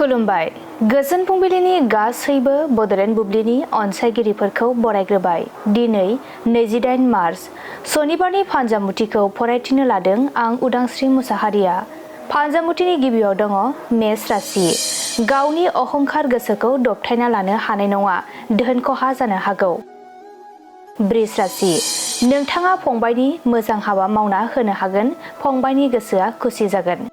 खुलुमबाय गोजोन फुंबिलिनि गासैबो बड'लेण्ड बुब्लिनि अनसायगिरिफोरखौ बरायग्रोबाय। दिनै 28 मार्च सनिबारनि फान्जामुथिखौ फरायथिनो लादों आं उदांस्रि मुसाहारिया। फान्जामुथिनि गिबियाव दङ मेष राशि। गावनि अहंखार गोसोखौ दबथायना लानो हानाय नङा, धोन खहा जानो हागौ। बृष राशि। नोंथाङा फंबायनि मोजां हाबा मावना होनो हागोन, फंबायनि गोसोआ खुसि जागोन।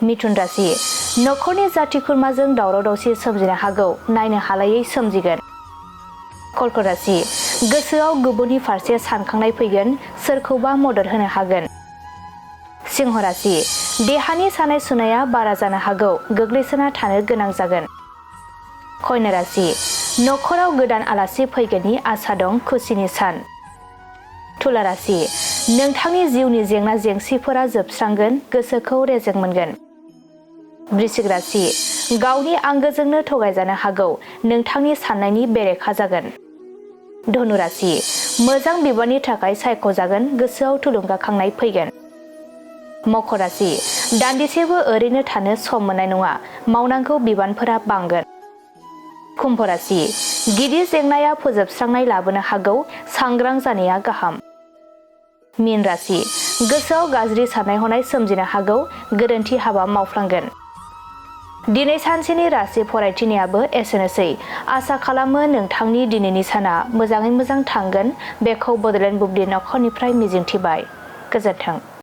मिथुन राशि। नखरनि जाथि खुरमाजों दावराव दावसि सोमजिनो हागौ, नायनो हालायै सोमजिगोन। कर्कट राशि। गोसोआव गुबुननि फारसे सानखांनाय फैगोन, सोरखौबा मदद होनो हागोन। सिंह राशि। देहानि सानाय सुनाया बारा जानो हागौ, गोग्लैसोना थानो गोनां जागोन। कन्या राशि। नखराव गोदान आलासि फैगोननि आसा दं, खुसिनि सान। तुला राशि। नोंथांनि जिउनि जेंना जेंसिफोरा जोबस्रांगोन, गोसोखौ रेजें मोनगोन। वृश्चिक राशि। गावनि आंगोजोंनो थगायजानो हागौ, नोंथांनि साननायनि बेरेखा जागोन। धनु राशि। मोजां बिबाननि थाखाय सायख'जागोन, गोसोआव थुलुंगाखांनाय फैगोन। मकर राशि। दान्दिसेबो ओरैनो थानो सम मोननाय नङा, मावनांगौ बिबानफोरा बांगोन। कुम्भ राशि। गिदिर जेंनाया फोजोबस्रांनाय लाबोनो हागौ, सांग्रां जानाया गाहाम। मीन राशि। गोसोआव गाज्रि साननाय हनाय सोमजिनो हागौ, गोरोन्थि हाबा मावफ्लांगोन। दिनै सानसेनि राशि फरायथिनायाबो एसेनोसै। आसा खालामो नोंथांनि दिनैनि साना मोजाङै मोजां थांगोन, बेखौ बड'लेण्ड बुब्लि नखरनिफ्राय मिजिंथिबाय। गोजोन्थों।